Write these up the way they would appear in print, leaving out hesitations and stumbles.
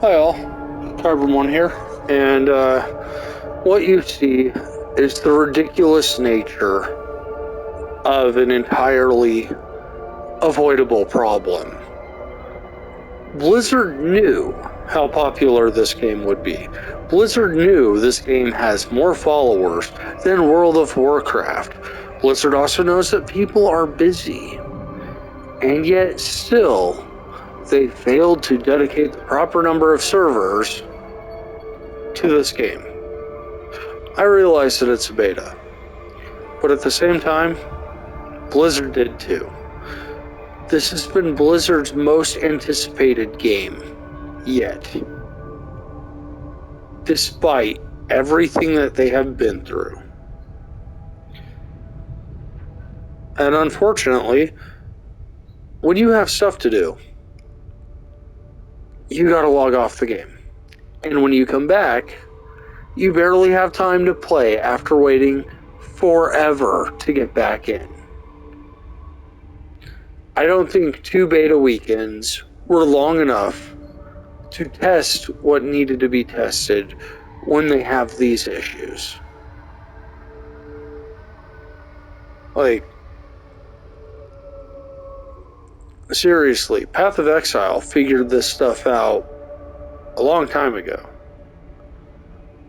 Hi all, Cyber1 here, and what you see is the ridiculous nature of an entirely avoidable problem. Blizzard knew how popular this game would be. Blizzard knew this game has more followers than World of Warcraft. Blizzard also knows that people are busy, and yet still, they failed to dedicate the proper number of servers to this game. I realize that it's a beta, but at the same time, Blizzard did too. This has been Blizzard's most anticipated game yet, despite everything that they have been through. And unfortunately, when you have stuff to do, you gotta log off the game. And when you come back, you barely have time to play after waiting forever to get back in. I don't think 2 beta weekends were long enough to test what needed to be tested when they have these issues. Like, seriously, Path of Exile figured this stuff out a long time ago.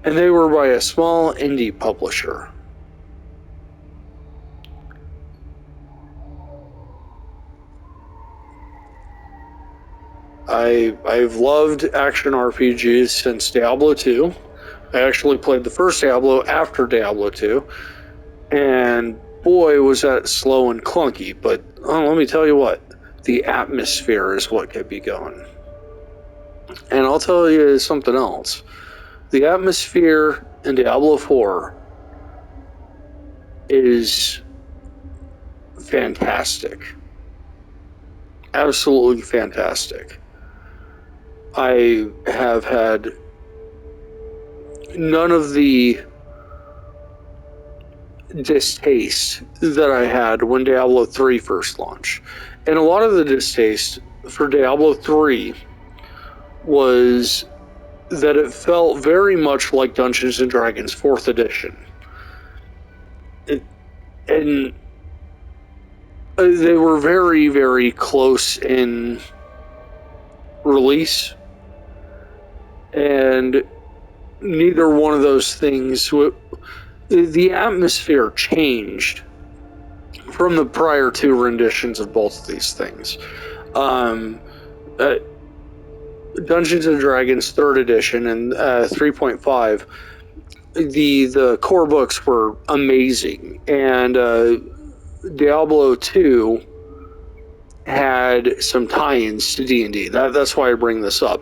And they were by a small indie publisher. I've loved action RPGs since Diablo 2. I actually played the first Diablo after Diablo 2. And boy, was that slow and clunky. But let me tell you what, the atmosphere is what kept me going. And I'll tell you something else. The atmosphere in Diablo 4 is fantastic. Absolutely fantastic. I have had none of the distaste that I had when Diablo 3 first launched. And a lot of the distaste for Diablo 3 was that it felt very much like Dungeons and Dragons 4th edition. And they were very, very close in release, and neither one of those things, the atmosphere changed from the prior 2 renditions of both of these things. Dungeons and Dragons 3rd edition and 3.5, the core books were amazing, and Diablo 2 had some tie-ins to D&D. That's why I bring this up.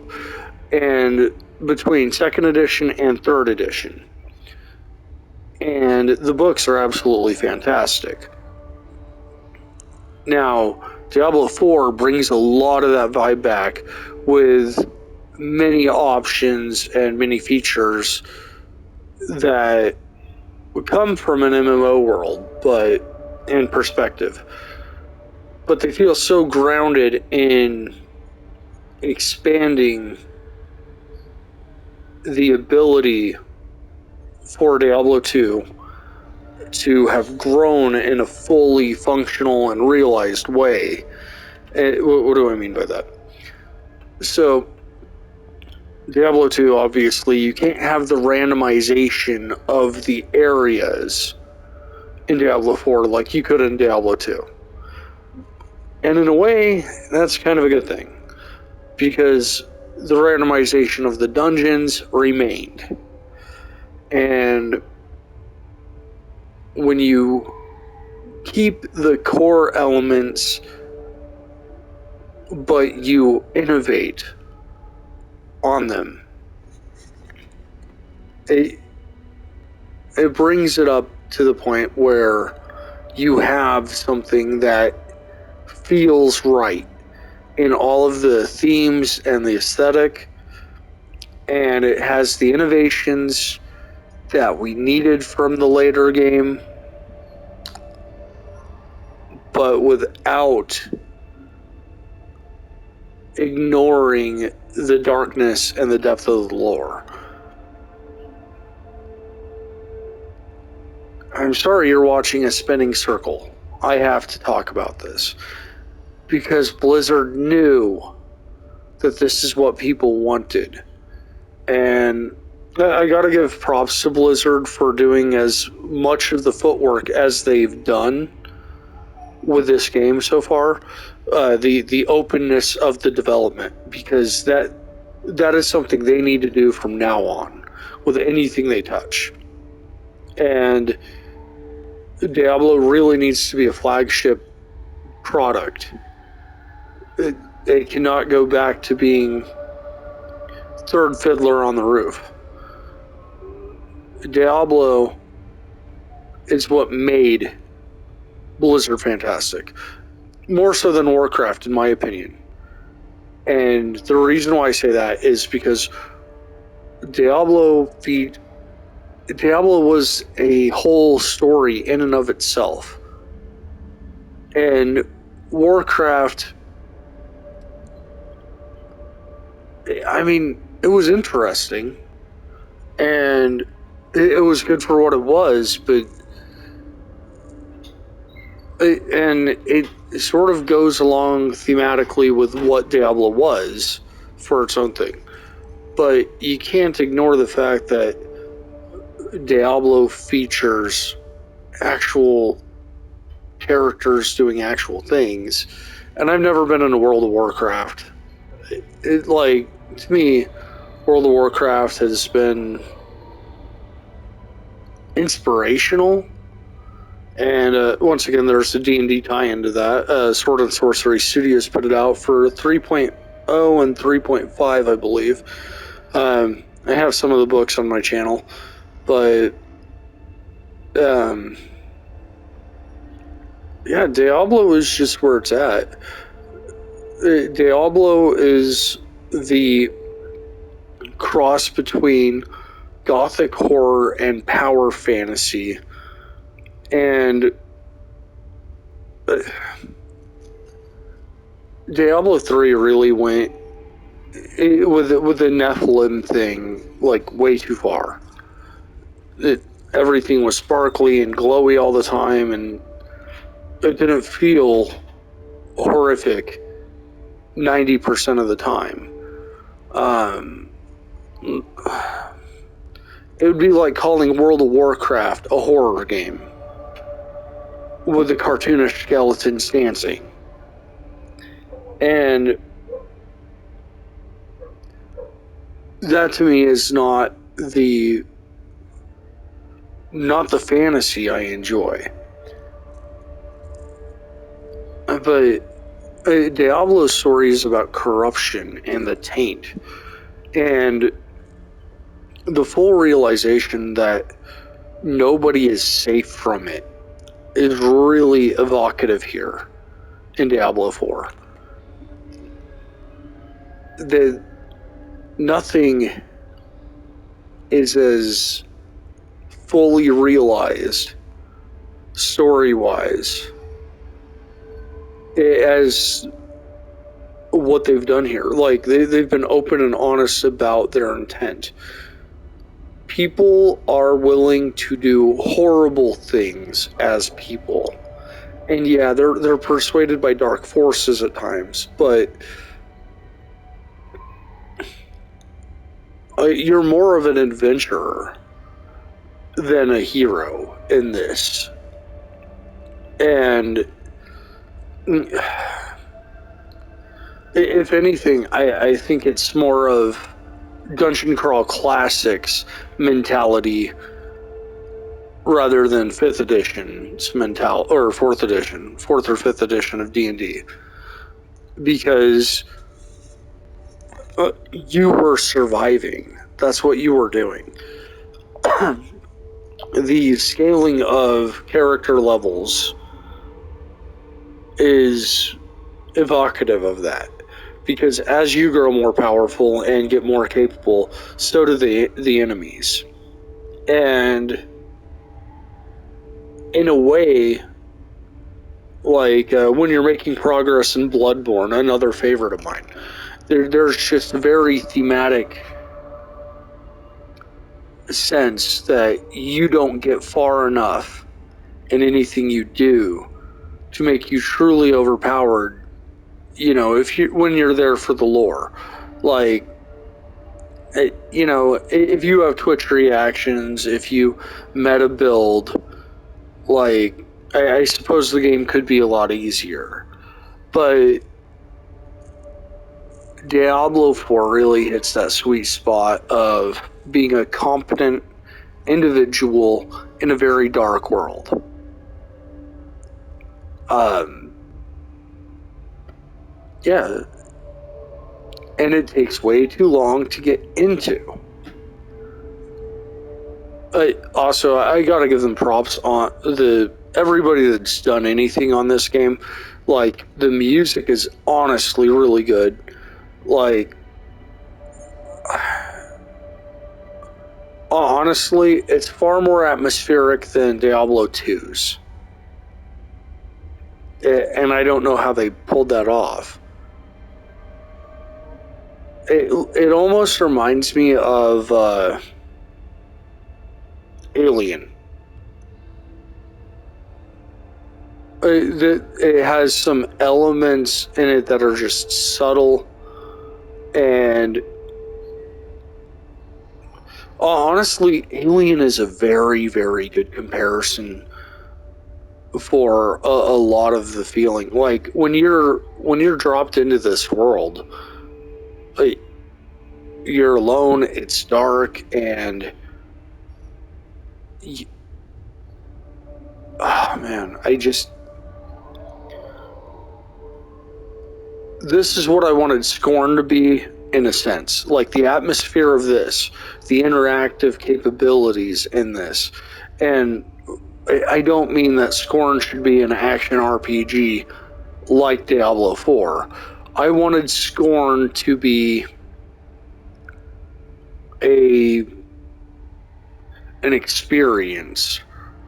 And between 2nd edition and 3rd edition, and the books are absolutely fantastic. Now, Diablo 4 brings a lot of that vibe back with many options and many features that would come from an MMO world, but in perspective. But they feel so grounded in expanding the ability for Diablo 2 to have grown in a fully functional and realized way. What do I mean by that? So, Diablo 2, obviously, you can't have the randomization of the areas in Diablo 4 like you could in Diablo 2. And in a way, that's kind of a good thing, because the randomization of the dungeons remained. And when you keep the core elements, but you innovate on them, it brings it up to the point where you have something that feels right in all of the themes and the aesthetic, and it has the innovations that we needed from the later game, but without ignoring the darkness and the depth of the lore. I'm sorry you're watching a spinning circle. I have to talk about this. Because Blizzard knew that this is what people wanted. And I gotta give props to Blizzard for doing as much of the footwork as they've done with this game so far. The openness of the development, because that is something they need to do from now on with anything they touch. And Diablo really needs to be a flagship product. It cannot go back to being third fiddler on the roof. Diablo is what made Blizzard fantastic. More so than Warcraft, in my opinion. And the reason why I say that is because Diablo was a whole story in and of itself. And Warcraft, I mean, it was interesting. And it was good for what it was, but it sort of goes along thematically with what Diablo was for its own thing. But you can't ignore the fact that Diablo features actual characters doing actual things. And I've never been in a World of Warcraft. To me, World of Warcraft has been inspirational. And once again, there's a D&D tie-in to that. Sword and Sorcery Studios put it out for 3.0 and 3.5, I believe. I have some of the books on my channel, but yeah, Diablo is just where it's at. Diablo is the cross between gothic horror and power fantasy. And Diablo 3 really went with the Nephilim thing like way too far. Everything was sparkly and glowy all the time, and it didn't feel horrific 90% of the time. It would be like calling World of Warcraft a horror game with the cartoonish skeletons dancing. And that to me is not the fantasy I enjoy. But Diablo's story is about corruption and the taint. And the full realization that nobody is safe from it is really evocative here in Diablo 4. That nothing is as fully realized story-wise as what they've done here. Like, they've been open and honest about their intent. People are willing to do horrible things as people. And yeah, they're persuaded by dark forces at times, but you're more of an adventurer than a hero in this. And if anything, I think it's more of Dungeon Crawl Classics mentality rather than 5th edition's mentality, or 4th or 5th edition of D&D. Because you were surviving. That's what you were doing. The scaling of character levels is evocative of that. Because as you grow more powerful and get more capable, so do the enemies. And in a way, like when you're making progress in Bloodborne, another favorite of mine, There's just a very thematic sense that you don't get far enough in anything you do to make you truly overpowered. If when you're there for the lore, like, if you have Twitch reactions, if you meta build, like, I suppose the game could be a lot easier. But Diablo 4 really hits that sweet spot of being a competent individual in a very dark world. Yeah. And it takes way too long to get into. Also, I gotta give them props on everybody that's done anything on this game. Like, the music is honestly really good. Like, honestly, it's far more atmospheric than Diablo 2's. And I don't know how they pulled that off. It almost reminds me of Alien. It has some elements in it that are just subtle, and honestly, Alien is a very, very good comparison for a lot of the feeling. Like, when you're dropped into this world, you're alone, it's dark, and oh man, this is what I wanted Scorn to be, in a sense. Like, the atmosphere of this, the interactive capabilities in this. And I don't mean that Scorn should be an action RPG like Diablo 4. I wanted Scorn to be an experience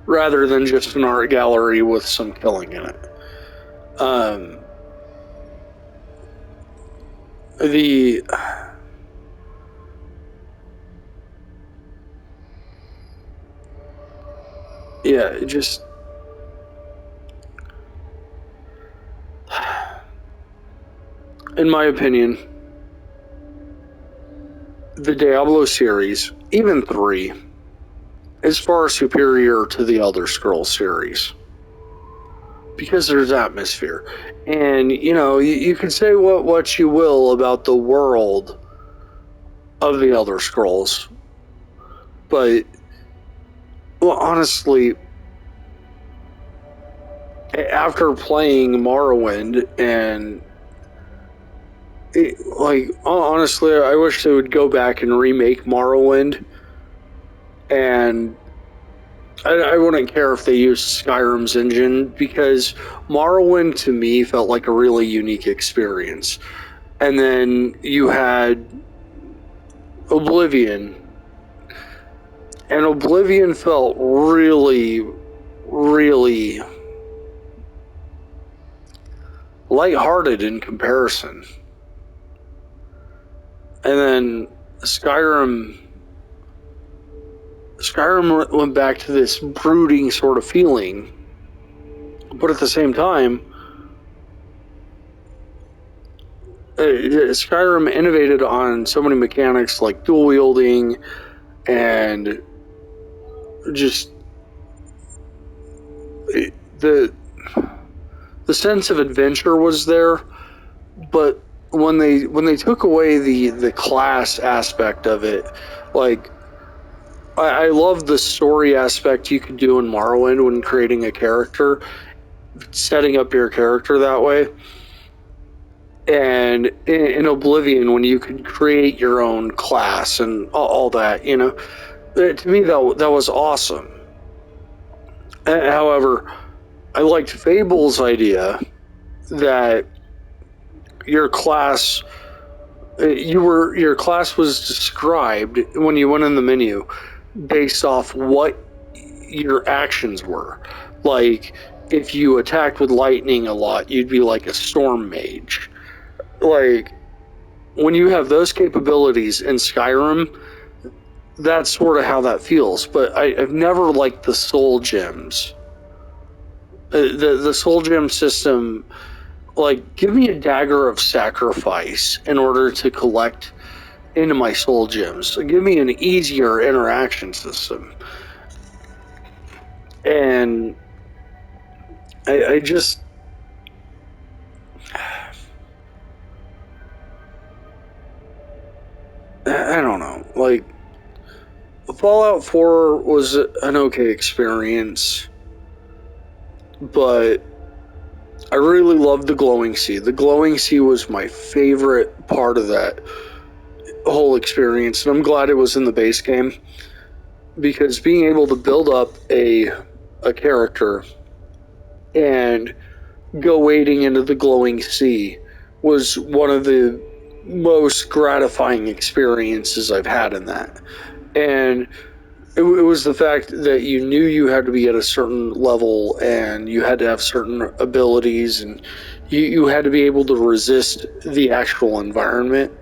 rather than just an art gallery with some killing in it. Just in my opinion, the Diablo series, even 3, is far superior to the Elder Scrolls series. Because there's atmosphere. And, you can say what you will about the world of the Elder Scrolls. But, well, honestly, after playing Morrowind, and honestly, I wish they would go back and remake Morrowind, and I wouldn't care if they used Skyrim's engine, because Morrowind to me felt like a really unique experience. And then you had Oblivion, and Oblivion felt really, really lighthearted in comparison. And then Skyrim went back to this brooding sort of feeling, but at the same time, Skyrim innovated on so many mechanics like dual wielding, and just the sense of adventure was there. But when they took away the class aspect of it, like, I love the story aspect you could do in Morrowind when creating a character, setting up your character that way. And in Oblivion, when you could create your own class and all that, to me that was awesome. However, I liked Fable's idea that your class was described when you went in the menu based off what your actions were. Like, if you attacked with lightning a lot, you'd be like a storm mage. Like, when you have those capabilities in Skyrim, that's sort of how that feels. But I've never liked the soul gems. The soul gem system, like, give me a dagger of sacrifice in order to collect into my soul gems. Give me an easier interaction system. And I just... I don't know. Like, Fallout 4 was an okay experience, but I really loved the glowing sea. The glowing sea was my favorite part of that whole experience, and I'm glad it was in the base game, because being able to build up a character and go wading into the glowing sea was one of the most gratifying experiences I've had in that. And it was the fact that you knew you had to be at a certain level and you had to have certain abilities, and you had to be able to resist the actual environment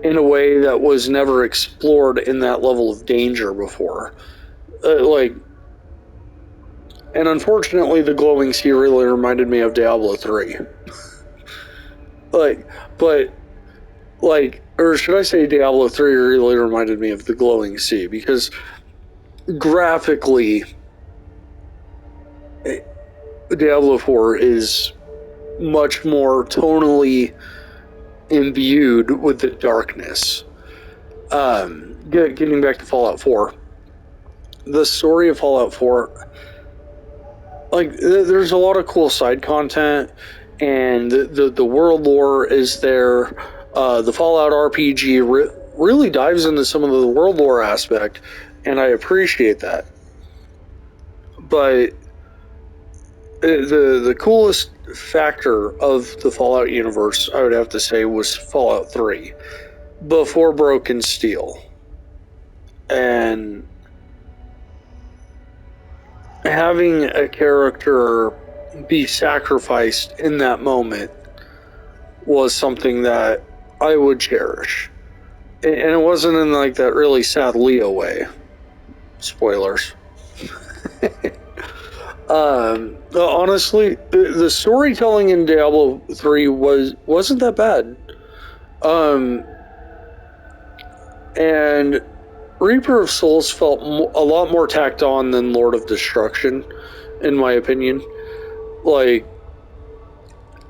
in a way that was never explored in that level of danger before. And unfortunately, the glowing sea really reminded me of Diablo 3. Or should I say Diablo 3 really reminded me of the glowing sea, because graphically, Diablo 4 is much more tonally imbued with the darkness. Getting back to Fallout 4, the story of Fallout 4, like, there's a lot of cool side content, and the world lore is there. The Fallout RPG really dives into some of the world lore aspect, and I appreciate that. But the coolest factor of the Fallout universe, I would have to say, was Fallout 3, before Broken Steel. And having a character be sacrificed in that moment was something that I would cherish. And it wasn't in like that really sad Leo way. Spoilers. Honestly, the storytelling in Diablo 3 wasn't that bad. And Reaper of Souls felt a lot more tacked on than Lord of Destruction, in my opinion. Like,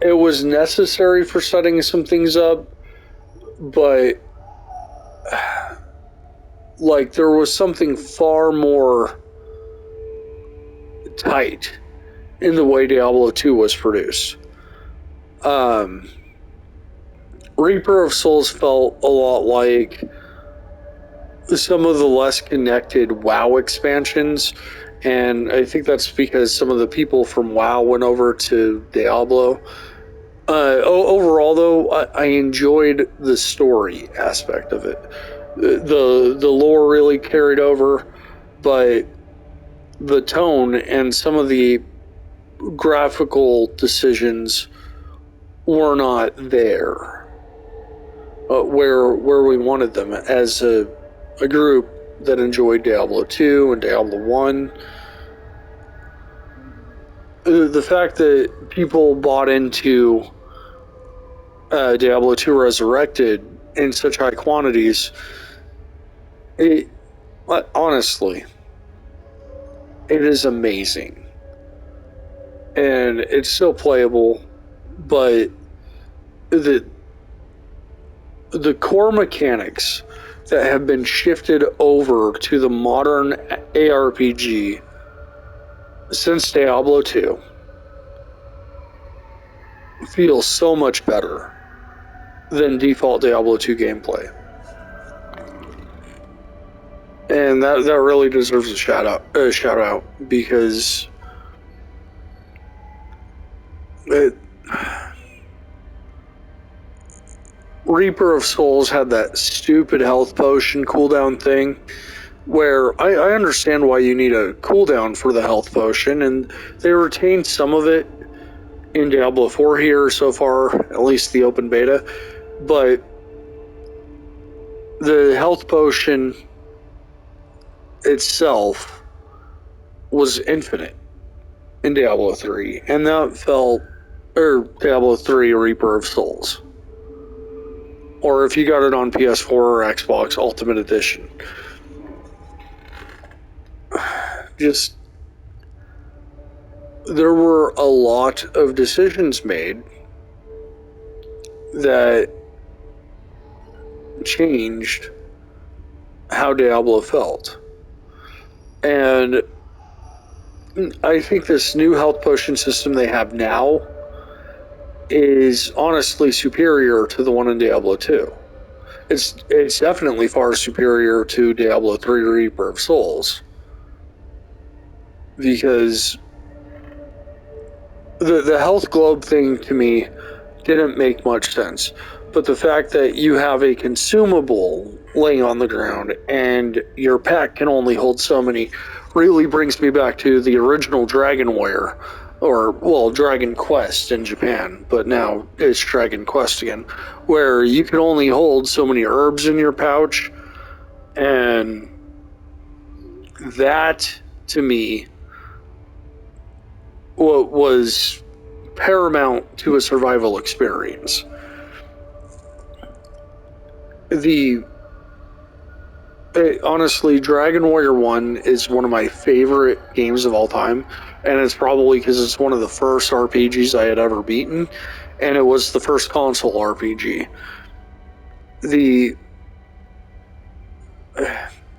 it was necessary for setting some things up, but like, there was something far more tight in the way Diablo 2 was produced. Reaper of Souls felt a lot like some of the less connected WoW expansions, and I think that's because some of the people from WoW went over to Diablo. Overall, though, I enjoyed the story aspect of it. The lore really carried over, but the tone and some of the graphical decisions were not there where we wanted them as a group that enjoyed Diablo 2 and Diablo 1. The fact that people bought into Diablo 2 Resurrected in such high quantities, honestly, it is amazing. And it's still playable, but the core mechanics that have been shifted over to the modern ARPG since Diablo 2 feel so much better than default Diablo 2 gameplay. And that really deserves a shout out, because Reaper of Souls had that stupid health potion cooldown thing, where I understand why you need a cooldown for the health potion, and they retained some of it in Diablo 4 here so far, at least the open beta, but the health potion itself was infinite in Diablo 3, and that felt, or Diablo 3 Reaper of Souls, or if you got it on PS4 or Xbox Ultimate Edition. Just, there were a lot of decisions made that changed how Diablo felt. And I think this new health potion system they have now is honestly superior to the one in Diablo 2. It's definitely far superior to Diablo 3 Reaper of Souls, because the health globe thing to me didn't make much sense. But the fact that you have a consumable laying on the ground and your pack can only hold so many really brings me back to the original Dragonware, or, well, Dragon Quest in Japan, but now it's Dragon Quest again, where you can only hold so many herbs in your pouch, and that, to me, what was paramount to a survival experience. Honestly, Dragon Warrior 1 is one of my favorite games of all time, and it's probably because it's one of the first RPGs I had ever beaten, and it was the first console RPG. The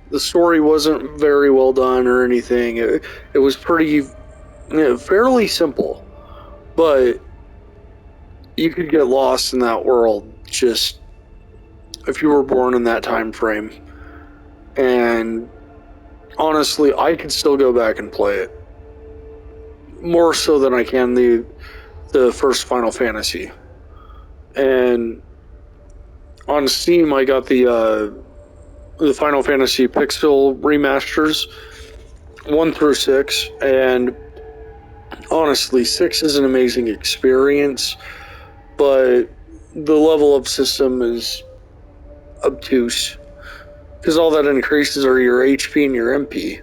the story wasn't very well done or anything. It was pretty, fairly simple, but you could get lost in that world just if you were born in that time frame. And honestly, I could still go back and play it. More so than I can the first Final Fantasy. And on Steam, I got the Final Fantasy Pixel remasters, 1 through 6, and honestly, 6 is an amazing experience, but the level up system is obtuse, because all that increases are your HP and your MP,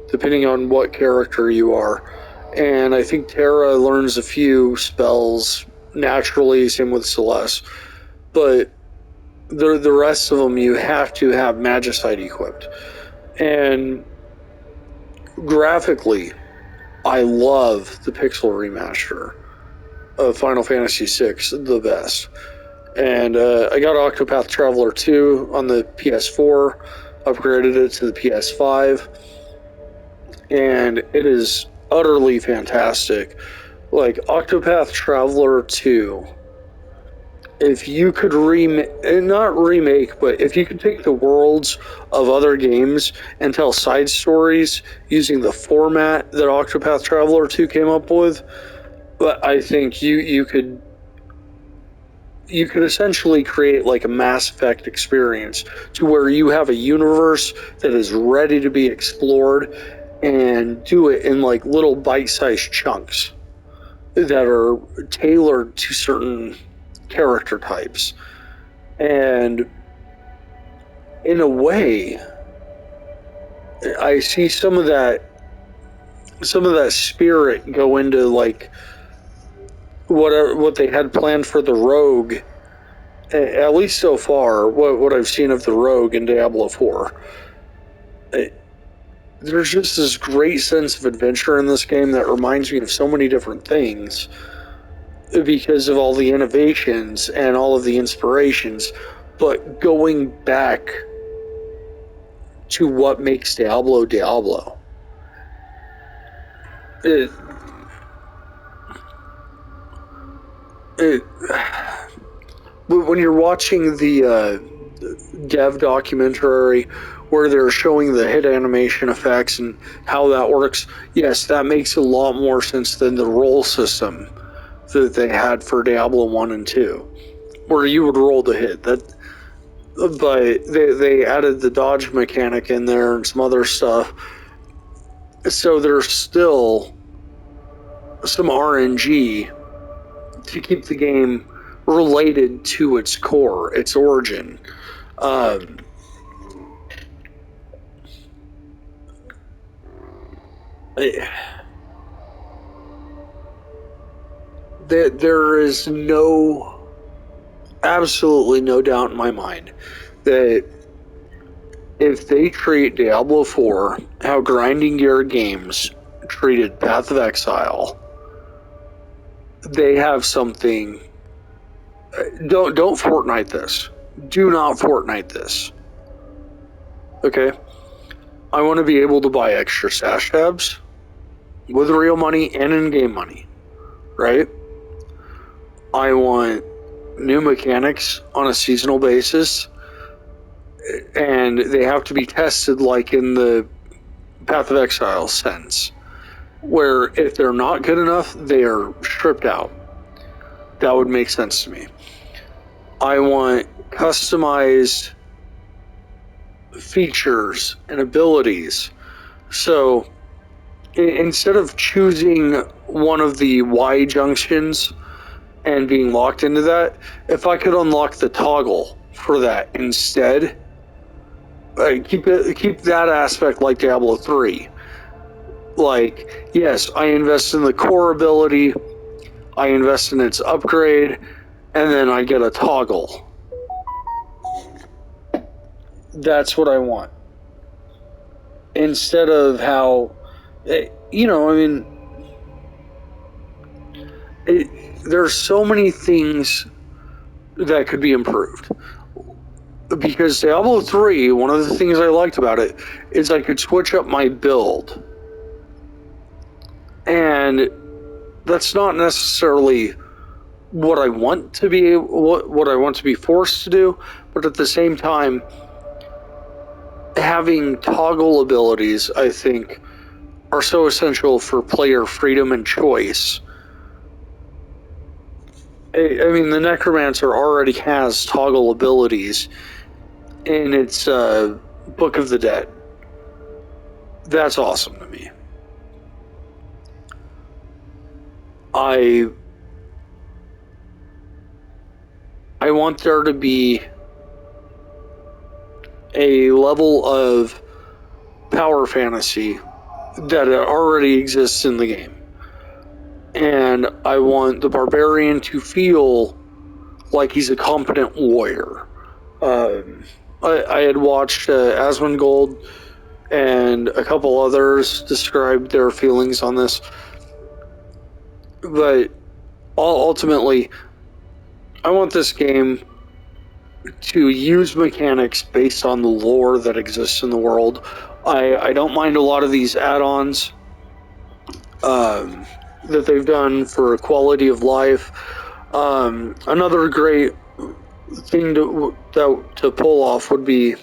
depending on what character you are. And I think Terra learns a few spells naturally, same with Celeste, but the rest of them you have to have Magicite equipped. And graphically, I love the Pixel remaster of Final Fantasy VI, the best. And I got Octopath Traveler 2 on the PS4, upgraded it to the PS5, and it is utterly fantastic. Like, Octopath Traveler 2, if you could not remake, but if you could take the worlds of other games and tell side stories using the format that Octopath Traveler 2 came up with, but I think you could essentially create like a Mass Effect experience, to where you have a universe that is ready to be explored, and do it in like little bite-sized chunks that are tailored to certain character types. And in a way, I see some of that spirit go into like what they had planned for the Rogue, at least so far, what I've seen of the Rogue in Diablo 4. There's just this great sense of adventure in this game that reminds me of so many different things, because of all the innovations and all of the inspirations, but going back to what makes Diablo Diablo. When you're watching the dev documentary where they're showing the hit animation effects and how that works, yes, that makes a lot more sense than the roll system that they had for Diablo 1 and 2, where you would roll the hit. But they added the dodge mechanic in there and some other stuff. So there's still some RNG to keep the game related to its core, its origin. There is absolutely no doubt in my mind that if they treat Diablo IV how Grinding Gear Games treated Path of Exile, they have something. Don't Fortnite this. Do not Fortnite this. Okay? I want to be able to buy extra stash tabs with real money and in-game money, right? I want new mechanics on a seasonal basis, and they have to be tested like in the Path of Exile sense, where if they're not good enough, they are stripped out. That would make sense to me. I want customized features and abilities. So instead of choosing one of the Y junctions and being locked into that, if I could unlock the toggle for that instead, keep that aspect like Diablo 3. Like, yes, I invest in the core ability, I invest in its upgrade, and then I get a toggle. That's what I want. Instead of how, there's so many things that could be improved. Because Diablo 3, one of the things I liked about it is I could switch up my build. And that's not necessarily what I want to be what I want to be forced to do, but at the same time, having toggle abilities, I think, are so essential for player freedom and choice. I mean, the Necromancer already has toggle abilities in its Book of the Dead. That's awesome to me. I want there to be a level of power fantasy that already exists in the game. And I want the barbarian to feel like he's a competent warrior. I had watched Asmongold and a couple others describe their feelings on this. But ultimately, I want this game to use mechanics based on the lore that exists in the world. I don't mind a lot of these add-ons that they've done for quality of life. Another great thing to pull off would be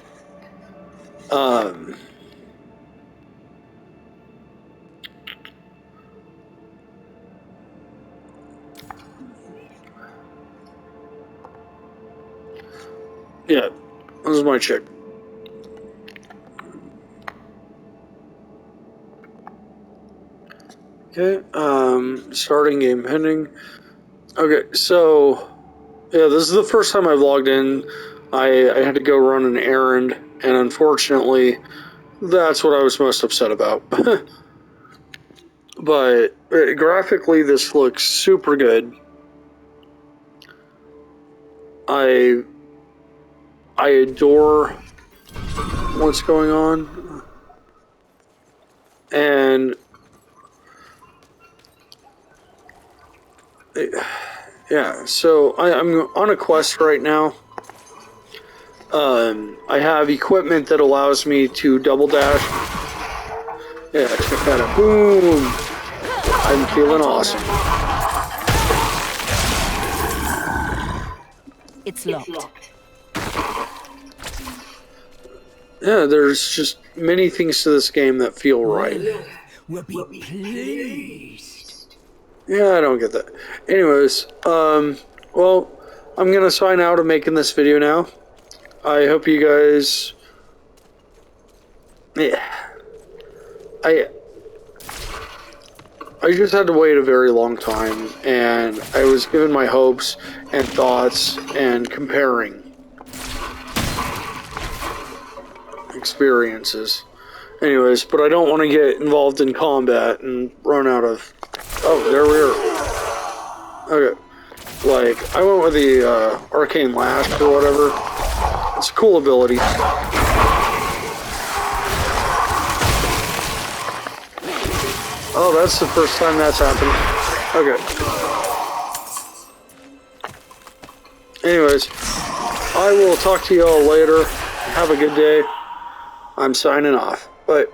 yeah, this is my chick. Okay, starting game pending. Okay, so yeah, this is the first time I've logged in. I had to go run an errand, and unfortunately, that's what I was most upset about. But graphically, this looks super good. I adore what's going on, and yeah. So I'm on a quest right now. I have equipment that allows me to double dash. Yeah, check that out. Boom! I'm feeling awesome. It's locked. Yeah, there's just many things to this game that feel right. We'll be pleased. Yeah, I don't get that. Anyways, well, I'm gonna sign out of making this video now. I hope you guys... Yeah. I just had to wait a very long time, and I was given my hopes and thoughts and comparing experiences. Anyways, but I don't want to get involved in combat and run out of... Oh, there we are. Okay. Like, I went with the Arcane Lash or whatever. It's a cool ability. Oh, that's the first time that's happened. Okay. Anyways, I will talk to y'all later. Have a good day. I'm signing off. Bye.